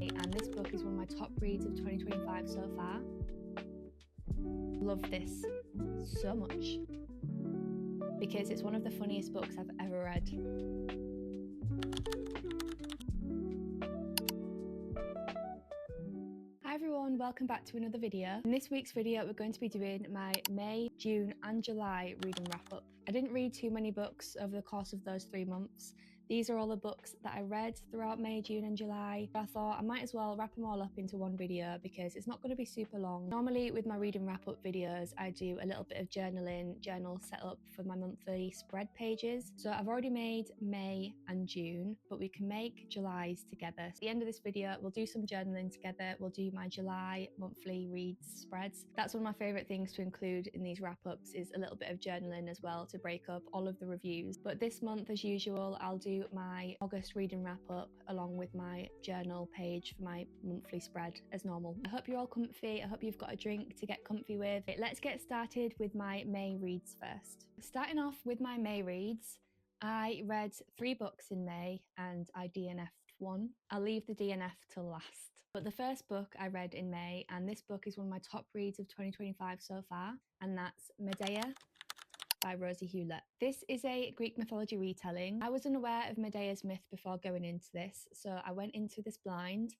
and this book is one of my top reads of 2025 so far. Love this so much because it's one of the funniest books I've ever read. Hi everyone, welcome back to another video. In this week's video we're going to be doing my May, June and July reading wrap up. I didn't read too many books over the course of those 3 months. These are all the books that I read throughout May, June and July. I thought I might as well wrap them all up into one video because it's not going to be super long. Normally with my reading wrap up videos, I do a little bit of journal setup for my monthly spread pages. So I've already made May and June, but we can make July's together. So at the end of this video, we'll do some journaling together. We'll do my July monthly reads spreads. That's one of my favorite things to include in these wrap ups is a little bit of journaling as well to break up all of the reviews. But this month, as usual, I'll do my August reading wrap up along with my journal page for my monthly spread as normal. I hope you're all comfy. I hope you've got a drink to get comfy with. Let's get started with my May reads first. Starting off with my May reads, I read 3 books in May and I DNF'd 1. I'll leave the DNF till last. But the first book I read in May, and this book is one of my top reads of 2025 so far, and that's Medea by Rosie Hewlett. This is a Greek mythology retelling. I was unaware of Medea's myth before going into this, so I went into this blind,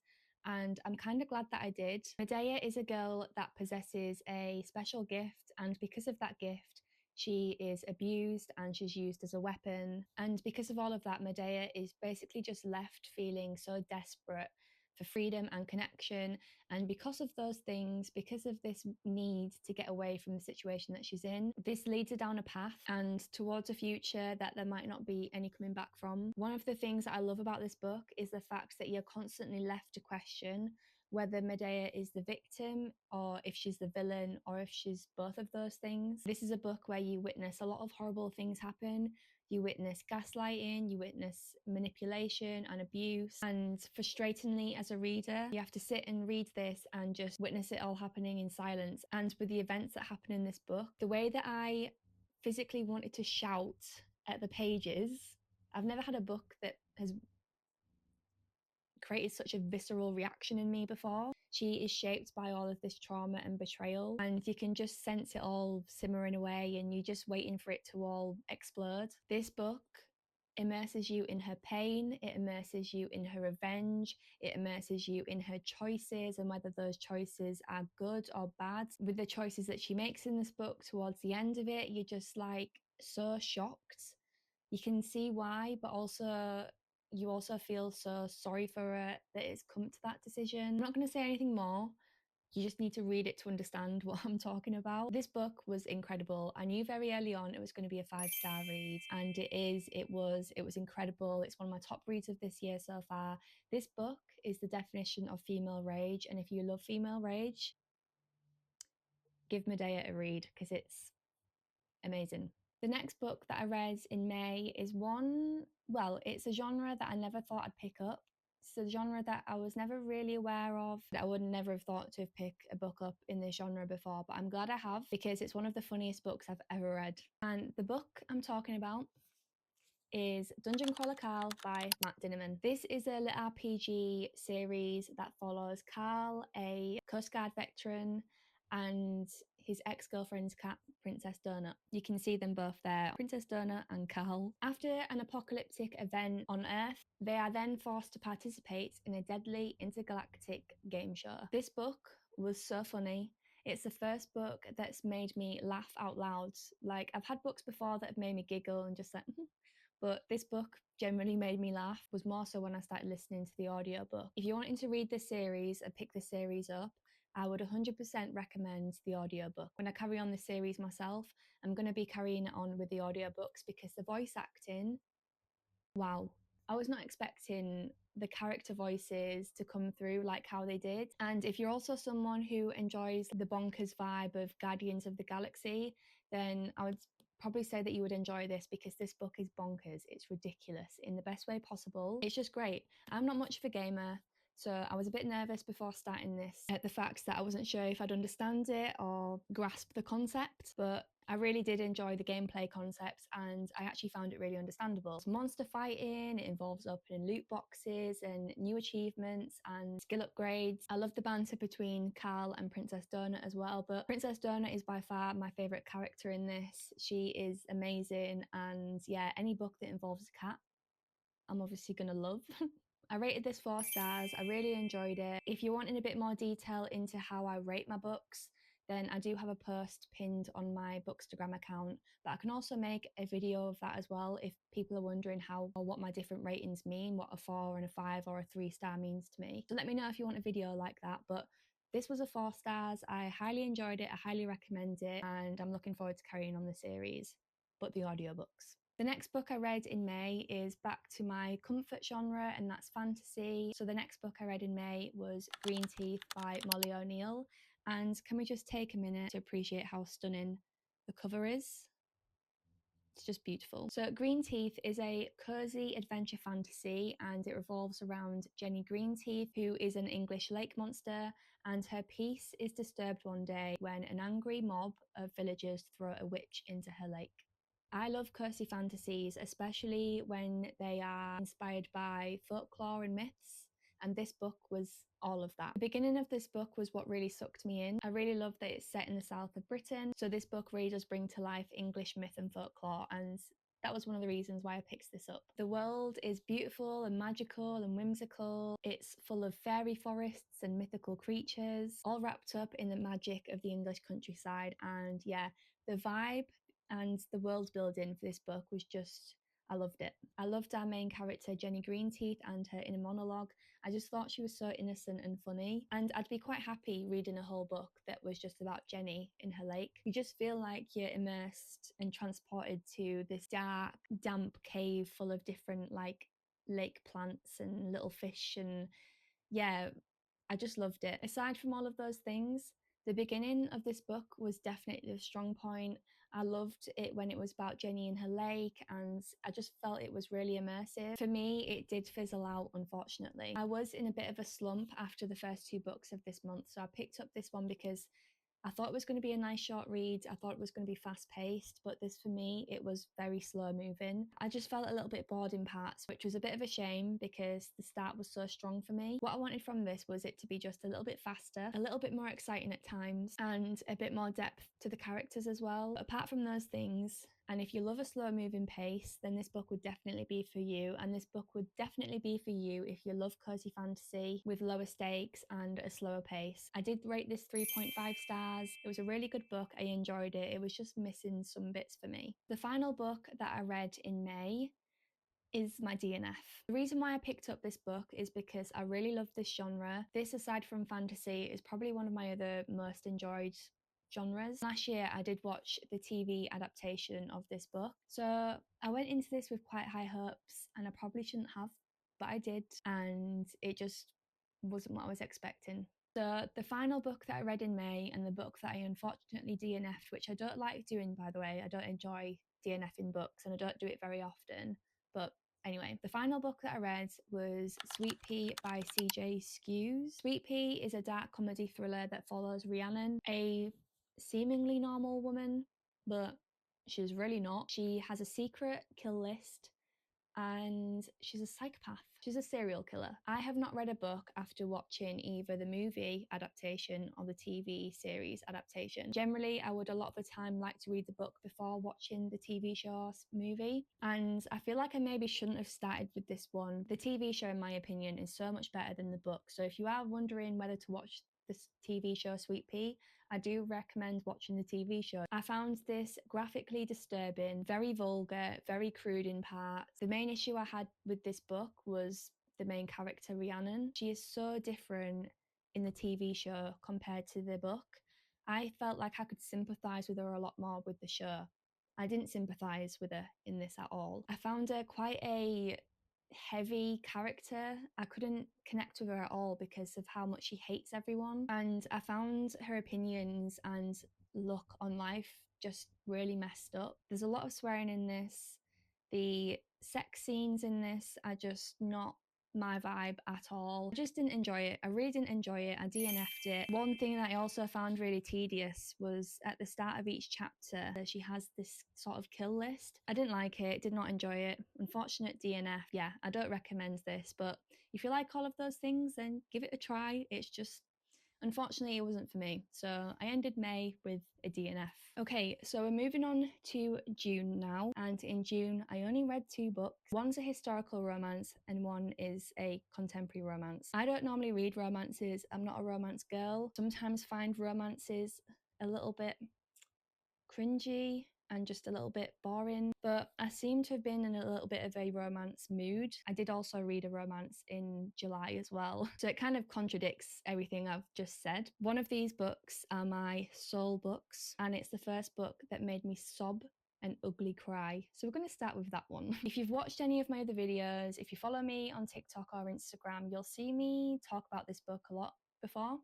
and I'm kind of glad that I did. Medea is a girl that possesses a special gift, and because of that gift, she is abused and she's used as a weapon. And because of all of that, Medea is basically just left feeling so desperate for freedom and connection. And because of those things, because of this need to get away from the situation that she's in, this leads her down a path and towards a future that there might not be any coming back from. One of the things that I love about this book is the fact that you're constantly left to question whether Medea is the victim or if she's the villain or if she's both of those things. This is a book where you witness a lot of horrible things happen. You witness gaslighting, you witness manipulation and abuse, and frustratingly as a reader, you have to sit and read this and just witness it all happening in silence. And with the events that happen in this book, the way that I physically wanted to shout at the pages, I've never had a book that has created such a visceral reaction in me before. She is shaped by all of this trauma and betrayal, and you can just sense it all simmering away and you're just waiting for it to all explode. This book immerses you in her pain, it immerses you in her revenge, it immerses you in her choices and whether those choices are good or bad. With the choices that she makes in this book towards the end of it, you're just like so shocked. You can see why, but you also feel so sorry for her that it's come to that decision. I'm not going to say anything more. You just need to read it to understand what I'm talking about. This book was incredible. I knew very early on it was going to be a 5-star read, and it was incredible. It's one of my top reads of this year so far. This book is the definition of female rage, and if you love female rage, give Medea a read because it's amazing. The next book that I read in May is it's a genre that I never thought I'd pick up. It's a genre that I was never really aware of, that I would never have thought to pick a book up in this genre before, but I'm glad I have because it's one of the funniest books I've ever read. And the book I'm talking about is Dungeon Crawler Carl by Matt Dinnerman. This is a little RPG series that follows Carl, a Coast Guard veteran, and his ex-girlfriend's cat, Princess Donut. You can see them both there, Princess Donut and Carl. After an apocalyptic event on Earth, they are then forced to participate in a deadly intergalactic game show. This book was so funny. It's the first book that's made me laugh out loud. Like, I've had books before that have made me giggle and just like, but this book generally made me laugh, was more so when I started listening to the audiobook. If you're wanting to read this series and pick the series up, I would 100% recommend the audiobook. When I carry on this series myself, I'm going to be carrying it on with the audiobooks because the voice acting, wow. I was not expecting the character voices to come through like how they did. And if you're also someone who enjoys the bonkers vibe of Guardians of the Galaxy, then I would probably say that you would enjoy this because this book is bonkers. It's ridiculous in the best way possible. It's just great. I'm not much of a gamer, so I was a bit nervous before starting this at the fact that I wasn't sure if I'd understand it or grasp the concept, but I really did enjoy the gameplay concepts and I actually found it really understandable. It's monster fighting, it involves opening loot boxes and new achievements and skill upgrades. I love the banter between Charl and Princess Donut as well, but Princess Donut is by far my favourite character in this. She is amazing, and yeah, any book that involves a cat, I'm obviously going to love. I rated this 4 stars. I really enjoyed it. If you're wanting a bit more detail into how I rate my books, then I do have a post pinned on my Bookstagram account, but I can also make a video of that as well if people are wondering how or what my different ratings mean, what a 4 and a 5 or a 3-star means to me. So let me know if you want a video like that, but this was a 4 stars. I highly enjoyed it. I highly recommend it, and I'm looking forward to carrying on the series, but the audiobooks. The next book I read in May is back to my comfort genre, and that's fantasy. So the next book I read in May was Green Teeth by Molly O'Neill. And can we just take a minute to appreciate how stunning the cover is? It's just beautiful. So Green Teeth is a cozy adventure fantasy, and it revolves around Jenny Greenteeth, who is an English lake monster, and her peace is disturbed one day when an angry mob of villagers throw a witch into her lake. I love cozy fantasies, especially when they are inspired by folklore and myths. And this book was all of that. The beginning of this book was what really sucked me in. I really love that it's set in the south of Britain. So this book really does bring to life English myth and folklore, and that was one of the reasons why I picked this up. The world is beautiful and magical and whimsical. It's full of fairy forests and mythical creatures, all wrapped up in the magic of the English countryside. And yeah, the vibe and the world building for this book was just, I loved it. I loved our main character, Jenny Greenteeth, and her inner monologue. I just thought she was so innocent and funny, and I'd be quite happy reading a whole book that was just about Jenny in her lake. You just feel like you're immersed and transported to this dark, damp cave full of different like lake plants and little fish, and yeah, I just loved it. Aside from all of those things, the beginning of this book was definitely a strong point. I loved it when it was about Jenny and her lake, and I just felt it was really immersive. For me, it did fizzle out, unfortunately. I was in a bit of a slump after the first 2 books of this month, so I picked up this one because I thought it was going to be a nice short read. I thought it was going to be fast paced, but this for me, it was very slow moving. I just felt a little bit bored in parts, which was a bit of a shame because the start was so strong for me. What I wanted from this was it to be just a little bit faster, a little bit more exciting at times, and a bit more depth to the characters as well. Apart from those things, and if you love a slow moving pace, then this book would definitely be for you. And this book would definitely be for you if you love cozy fantasy with lower stakes and a slower pace. I did rate this 3.5 stars. It was a really good book. I enjoyed it. It was just missing some bits for me. The final book that I read in May is my DNF. The reason why I picked up this book is because I really love this genre. This, aside from fantasy, is probably one of my other most enjoyed genres. Last year, I did watch the TV adaptation of this book. So I went into this with quite high hopes, and I probably shouldn't have, but I did, and it just wasn't what I was expecting. So the final book that I read in May, and the book that I unfortunately DNF'd, which I don't like doing, by the way, I don't enjoy DNFing books and I don't do it very often, but anyway, the final book that I read was Sweet Pea by CJ Skews. Sweet Pea is a dark comedy thriller that follows Rhiannon, a seemingly normal woman, but she's really not. She has a secret kill list and she's a psychopath. She's a serial killer. I have not read a book after watching either the movie adaptation or the TV series adaptation. Generally, I would a lot of the time like to read the book before watching the TV show movie, and I feel like I maybe shouldn't have started with this one. The TV show, in my opinion, is so much better than the book. So if you are wondering whether to watch this TV show Sweet Pea, I do recommend watching the TV show. I found this graphically disturbing, very vulgar, very crude in parts. The main issue I had with this book was the main character, Rhiannon. She is so different in the TV show compared to the book. I felt like I could sympathise with her a lot more with the show. I didn't sympathise with her in this at all. I found her quite a heavy character. I couldn't connect with her at all because of how much she hates everyone. And I found her opinions and look on life just really messed up. There's a lot of swearing in this. The sex scenes in this are just not my vibe at all. I just didn't enjoy it. I really didn't enjoy it. I DNF'd it. One thing that I also found really tedious was at the start of each chapter, she has this sort of kill list. I didn't like it, did not enjoy it. Unfortunate DNF. Yeah, I don't recommend this, but if you like all of those things, then give it a try. It's just, unfortunately, it wasn't for me. So I ended May with a DNF. Okay, so we're moving on to June now. And in June, I only read 2 books. One's a historical romance and one is a contemporary romance. I don't normally read romances. I'm not a romance girl. Sometimes find romances a little bit cringy and just a little bit boring, but I seem to have been in a little bit of a romance mood. I did also read a romance in July as well, so it kind of contradicts everything I've just said. One of these books are my soul books, and it's the first book that made me sob and ugly cry. So we're going to start with that one. If you've watched any of my other videos, if you follow me on TikTok or Instagram, you'll see me talk about this book a lot before,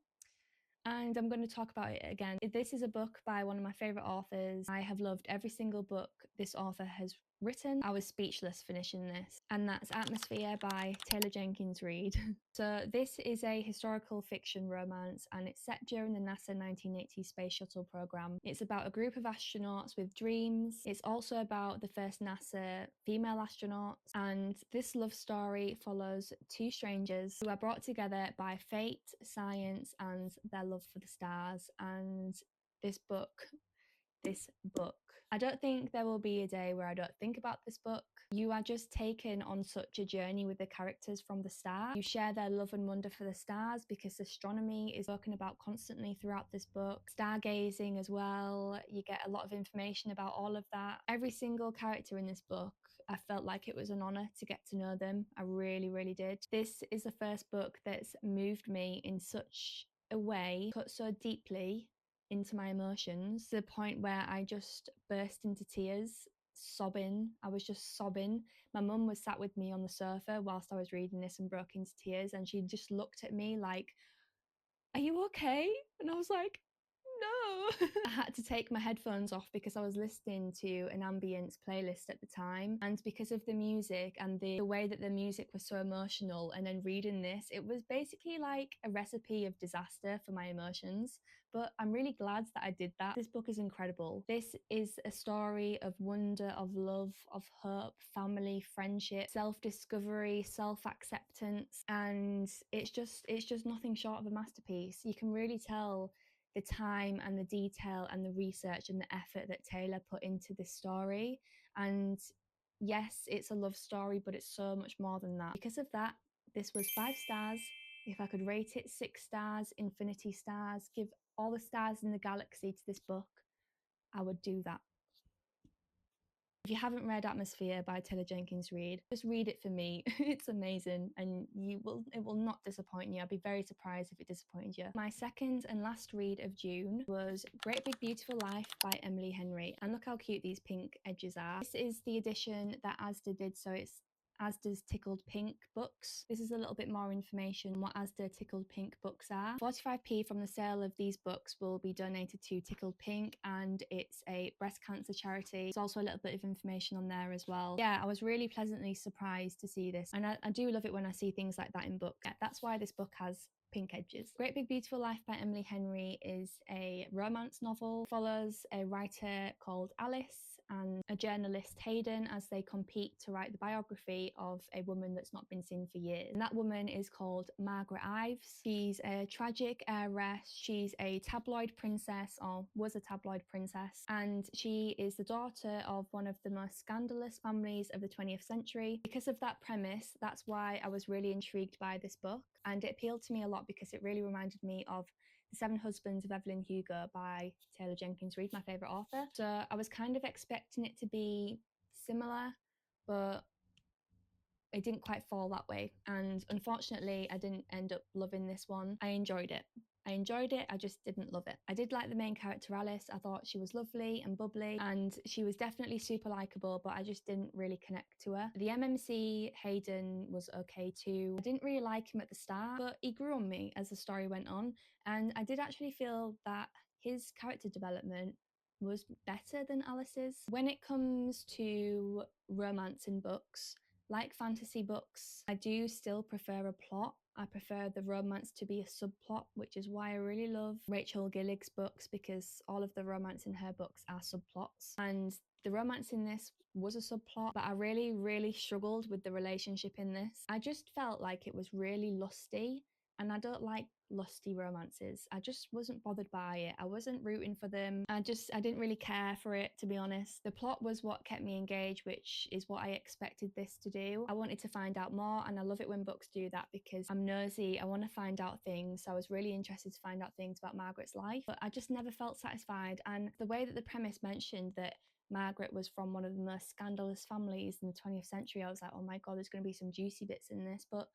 and I'm going to talk about it again. This is a book by one of my favourite authors. I have loved every single book this author has written. I was speechless finishing this, and that's Atmosphere by Taylor Jenkins Reid. So this is a historical fiction romance, and it's set during the NASA 1980 space shuttle program. It's about a group of astronauts with dreams. It's also about the first NASA female astronauts, and this love story follows 2 strangers who are brought together by fate, science, and their love for the stars. And this book, I don't think there will be a day where I don't think about this book. You are just taken on such a journey with the characters from the start. You share their love and wonder for the stars because astronomy is spoken about constantly throughout this book. Stargazing as well. You get a lot of information about all of that. Every single character in this book, I felt like it was an honour to get to know them. I really, really did. This is the first book that's moved me in such a way, cut so deeply into my emotions, to the point where I just burst into tears, sobbing. I was just sobbing. My mum was sat with me on the sofa whilst I was reading this and broke into tears, and she just looked at me like, "Are you okay?" And I was like, "No." I had to take my headphones off because I was listening to an ambience playlist at the time, and because of the music and the way that the music was so emotional, and then reading this, it was basically like a recipe of disaster for my emotions. But I'm really glad that I did that. This book is incredible. This is a story of wonder, of love, of hope, family, friendship, self-discovery, self-acceptance, and it's just nothing short of a masterpiece. You can really tell the time and the detail and the research and the effort that Taylor put into this story. And yes, it's a love story, but it's so much more than that. Because of that, this was 5 stars. If I could rate it 6 stars, infinity stars, give all the stars in the galaxy to this book, I would do that. If you haven't read Atmosphere by Taylor Jenkins Reid, just read it for me. It's amazing, and it will not disappoint you. I'd be very surprised if it disappointed you. My second and last read of June was Great Big Beautiful Life by Emily Henry. And look how cute these pink edges are. This is the edition that Asda did, so it's Asda's Tickled Pink books. This is a little bit more information on what Asda Tickled Pink books are. 45p from the sale of these books will be donated to Tickled Pink, and it's a breast cancer charity. There's also a little bit of information on there as well. Yeah, I was really pleasantly surprised to see this, and I do love it when I see things like that in books. Yeah, that's why this book has pink edges. Great Big Beautiful Life by Emily Henry is a romance novel. It follows a writer called Alice and a journalist, Hayden, as they compete to write the biography of a woman that's not been seen for years. And that woman is called Margaret Ives. She's a tragic heiress. She's a tabloid princess, or was a tabloid princess, and she is the daughter of one of the most scandalous families of the 20th century. Because of that premise, that's why I was really intrigued by this book, and it appealed to me a lot because it really reminded me of The Seven Husbands of Evelyn Hugo by Taylor Jenkins Reid, my favourite author. So I was kind of expecting it to be similar, but it didn't quite fall that way. And unfortunately, I didn't end up loving this one. I enjoyed it. I just didn't love it. I did like the main character, Alice. I thought she was lovely and bubbly, and she was definitely super likable, but I just didn't really connect to her. The MMC, Hayden, was okay too. I didn't really like him at the start, but he grew on me as the story went on, and I did actually feel that his character development was better than Alice's. When it comes to romance in books, Like fantasy books, I do still prefer a plot. I prefer the romance to be a subplot, which is why I really love Rachel Gillig's books, because all of the romance in her books are subplots. And the romance in this was a subplot, but I really, really struggled with the relationship in this. I just felt like it was really lusty, and I don't like lusty romances. I just wasn't bothered by it. I wasn't rooting for them. I didn't really care for it, to be honest. The plot was what kept me engaged, which is what I expected this to do. I wanted to find out more, and I love it when books do that because I'm nosy. I want to find out things. So I was really interested to find out things about Margaret's life, but I just never felt satisfied. And the way that the premise mentioned that Margaret was from one of the most scandalous families in the 20th century, I was like, oh my God, there's going to be some juicy bits in this. But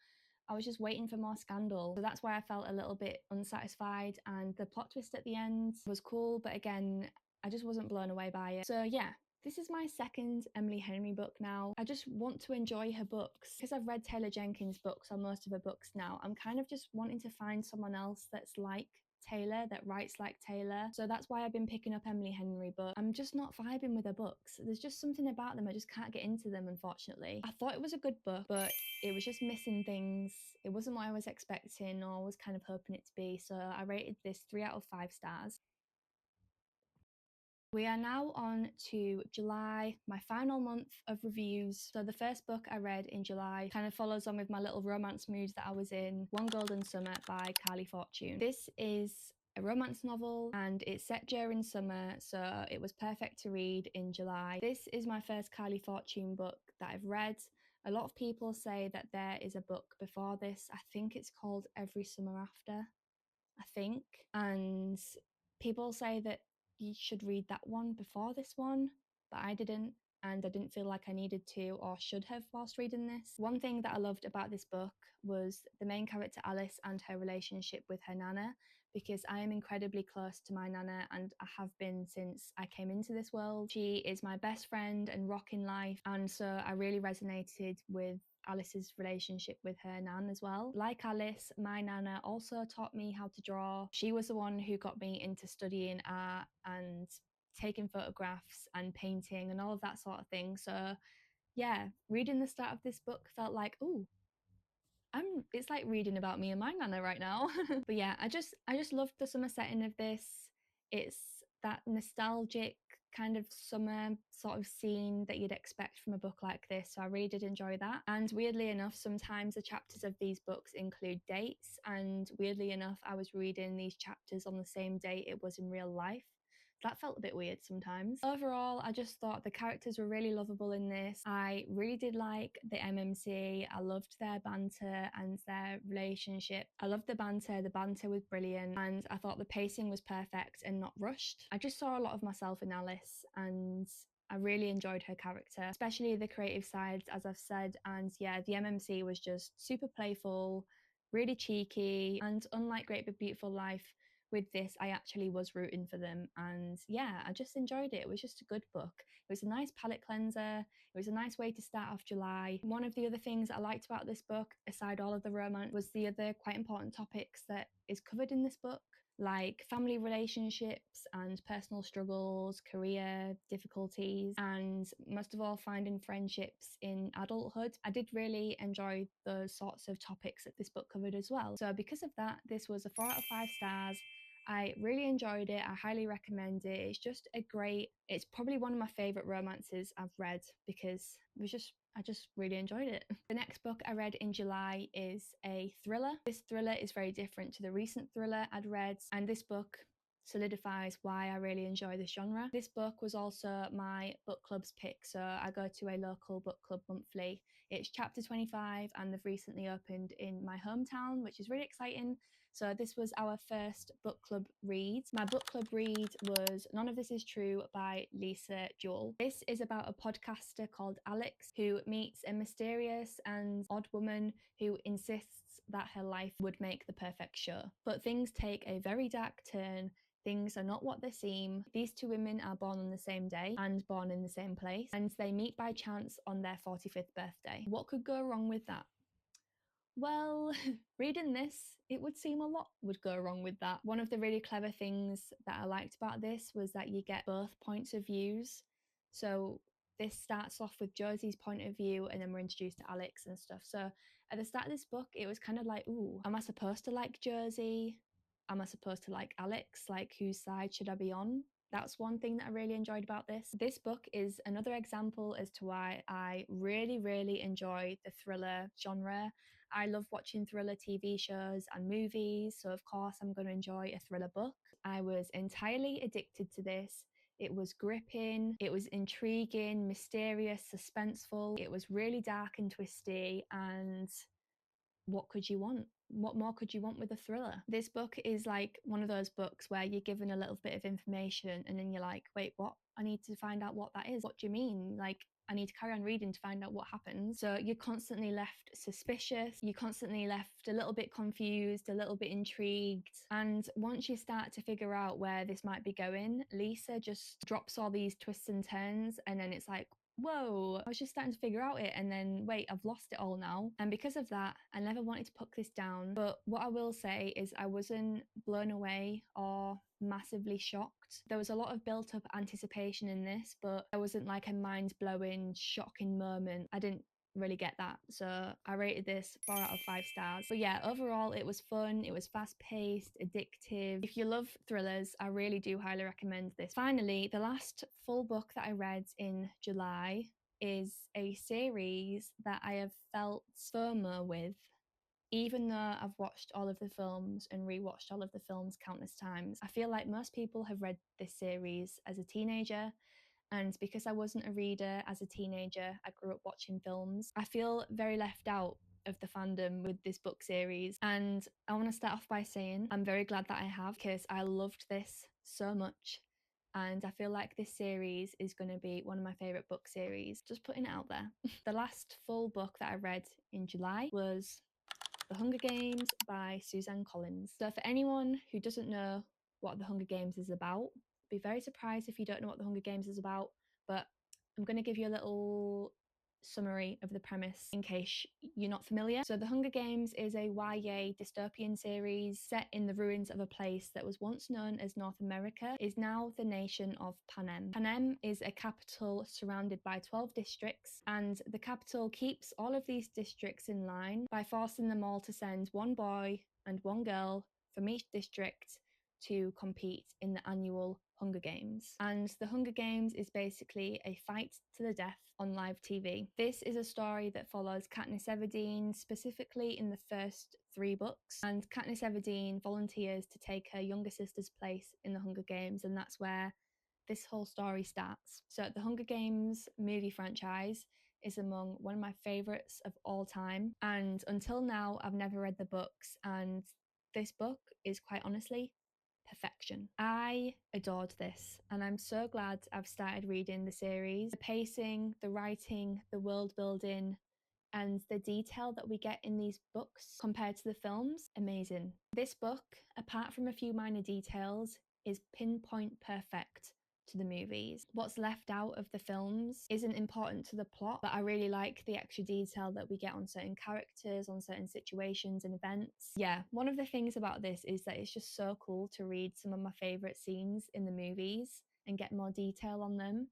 I was just waiting for more scandal. So that's why I felt a little bit unsatisfied. And the plot twist at the end was cool, but again, I just wasn't blown away by it. So yeah, this is my second Emily Henry book now. I just want to enjoy her books. Because I've read Taylor Jenkins' books or most of her books now, I'm kind of just wanting to find someone else that's like Taylor, that writes like Taylor. So that's why I've been picking up Emily Henry, but I'm just not vibing with her books. There's just something about them, I just can't get into them, unfortunately. I thought it was a good book, but it was just missing things. It wasn't what I was expecting or was kind of hoping it to be. So I rated this 3 out of 5 stars. We are now on to July, my final month of reviews. So the first book I read in July kind of follows on with my little romance mood that I was in, One Golden Summer by Carly Fortune. This is a romance novel and it's set during summer, so it was perfect to read in July. This is my first Carly Fortune book that I've read. A lot of people say that there is a book before this. I think it's called Every Summer After, I think. And people say that you should read that one before this one, but I didn't. And I didn't feel like I needed to or should have whilst reading this. One thing that I loved about this book was the main character Alice and her relationship with her nana, because I am incredibly close to my nana and I have been since I came into this world. She is my best friend and rock in life, and so I really resonated with Alice's relationship with her nan as well. Like Alice, my nana also taught me how to draw. She was the one who got me into studying art and taking photographs and painting and all of that sort of thing. So yeah, reading the start of this book felt like, oh, it's like reading about me and my nana right now. But yeah, I just loved the summer setting of this. It's that nostalgic kind of summer sort of scene that you'd expect from a book like this. So I really did enjoy that. And weirdly enough, sometimes the chapters of these books include dates. And weirdly enough, I was reading these chapters on the same day it was in real life. That felt a bit weird sometimes. Overall, I just thought the characters were really lovable in this. I really did like the MMC. I loved their banter and their relationship. I loved the banter. The banter was brilliant, and I thought the pacing was perfect and not rushed. I just saw a lot of myself in Alice, and I really enjoyed her character, especially the creative sides, as I've said. And yeah, the MMC was just super playful, really cheeky, and unlike Great Big Beautiful Life, with this, I actually was rooting for them. And yeah, I just enjoyed it. It was just a good book. It was a nice palate cleanser. It was a nice way to start off July. One of the other things I liked about this book, aside all of the romance, was the other quite important topics that is covered in this book, like family relationships and personal struggles, career difficulties, and most of all, finding friendships in adulthood. I did really enjoy those sorts of topics that this book covered as well. So because of that, this was a 4 out of 5 stars. I really enjoyed it. I highly recommend it. It's probably one of my favourite romances I've read because I just really enjoyed it. The next book I read in July is a thriller. This thriller is very different to the recent thriller I'd read, and this book solidifies why I really enjoy this genre. This book was also my book club's pick, so I go to a local book club monthly. It's chapter 25 and they've recently opened in my hometown, which is really exciting. So this was our first book club read. My book club read was None of This Is True by Lisa Jewell. This is about a podcaster called Alex who meets a mysterious and odd woman who insists that her life would make the perfect show. But things take a very dark turn. Things are not what they seem. These two women are born on the same day and born in the same place, and they meet by chance on their 45th birthday. What could go wrong with that? Well, reading this, it would seem a lot would go wrong with that. One of the really clever things that I liked about this was that you get both points of views. So This starts off with Josie's point of view, and then we're introduced to Alex and stuff. So at the start of this book, it was kind of like, ooh, am I supposed to like Josie? Am I supposed to like Alex? Like, whose side should I be on? That's one thing that I really enjoyed about this. This book is another example as to why I really, really enjoy the thriller genre. I love watching thriller TV shows and movies, so of course I'm going to enjoy a thriller book. I was entirely addicted to this. It was gripping, it was intriguing, mysterious, suspenseful. It was really dark and twisty, and what could you want? What more could you want with a thriller? This book is like one of those books where you're given a little bit of information and then you're like, wait, what? I need to find out what that is. What do you mean? Like, I need to carry on reading to find out what happens. So you're constantly left suspicious. You're constantly left a little bit confused, a little bit intrigued. And once you start to figure out where this might be going, Lisa just drops all these twists and turns. And then it's like, whoa, I was just starting to figure out it, and then wait, I've lost it all now. And because of that, I never wanted to put this down. But what I will say is I wasn't blown away or massively shocked. There was a lot of built up anticipation in this, but there wasn't like a mind blowing, shocking moment. I didn't really get that. So I rated this 4 out of 5 stars. But yeah, overall it was fun, it was fast paced, addictive. If you love thrillers, I really do highly recommend this. Finally, the last full book that I read in July is a series that I have felt FOMO with. Even though I've watched all of the films and rewatched all of the films countless times, I feel like most people have read this series as a teenager. And because I wasn't a reader as a teenager, I grew up watching films. I feel very left out of the fandom with this book series. And I want to start off by saying I'm very glad that I have, because I loved this so much. And I feel like this series is going to be one of my favourite book series. Just putting it out there. The last full book that I read in July was The Hunger Games by Suzanne Collins. So for anyone who doesn't know what The Hunger Games is about, be very surprised if you don't know what The Hunger Games is about, but I'm going to give you a little summary of the premise in case you're not familiar. So The Hunger Games is a YA dystopian series set in the ruins of a place that was once known as North America, is now the nation of Panem. Panem is a capital surrounded by 12 districts, and the capital keeps all of these districts in line by forcing them all to send one boy and one girl from each district to compete in the annual Hunger Games. And the Hunger Games is basically a fight to the death on live TV. This is a story that follows Katniss Everdeen, specifically in the first 3 books, and Katniss Everdeen volunteers to take her younger sister's place in the Hunger Games, and that's where this whole story starts. So the Hunger Games movie franchise is among one of my favorites of all time, and until now I've never read the books, and this book is quite honestly perfection. I adored this, and I'm so glad I've started reading the series. The pacing, the writing, the world building, and the detail that we get in these books compared to the films, amazing. This book, apart from a few minor details, is pinpoint perfect to the movies. What's left out of the films isn't important to the plot, but I really like the extra detail that we get on certain characters, on certain situations and events. Yeah, one of the things about this is that it's just so cool to read some of my favorite scenes in the movies and get more detail on them,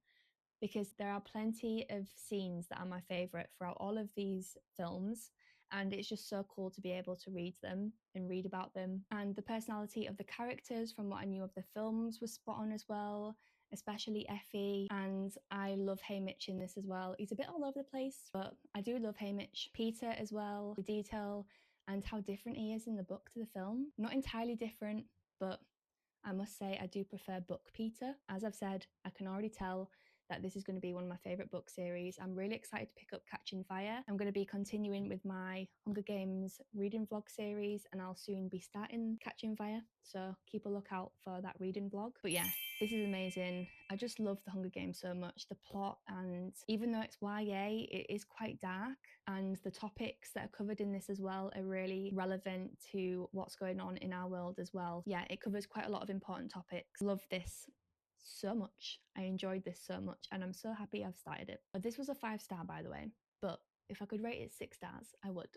because there are plenty of scenes that are my favorite throughout all of these films, and it's just so cool to be able to read them and read about them. And the personality of the characters from what I knew of the films was spot on as well, especially Effie. And I love Haymitch in this as well. He's a bit all over the place, but I do love Haymitch. Peter as well, the detail and how different he is in the book to the film. Not entirely different, but I must say I do prefer book Peter. As I've said, I can already tell that this is going to be one of my favourite book series. I'm really excited to pick up Catching Fire. I'm going to be continuing with my Hunger Games reading vlog series, and I'll soon be starting Catching Fire, so keep a lookout for that reading vlog. But yeah, this is amazing. I just love the Hunger Games so much. The plot, and even though it's YA, it is quite dark, and the topics that are covered in this as well are really relevant to what's going on in our world as well. Yeah, it covers quite a lot of important topics. Love this so much. I enjoyed this so much, and I'm so happy I've started it. But this was a 5-star, by the way, but if I could rate it 6 stars, I would.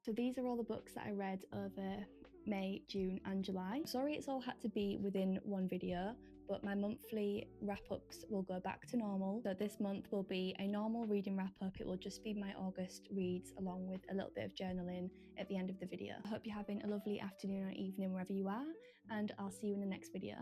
So these are all the books that I read over May, June and July. Sorry it's all had to be within one video, but my monthly wrap-ups will go back to normal. So this month will be a normal reading wrap-up. It will just be my August reads along with a little bit of journaling at the end of the video. I hope you're having a lovely afternoon or evening wherever you are, and I'll see you in the next video.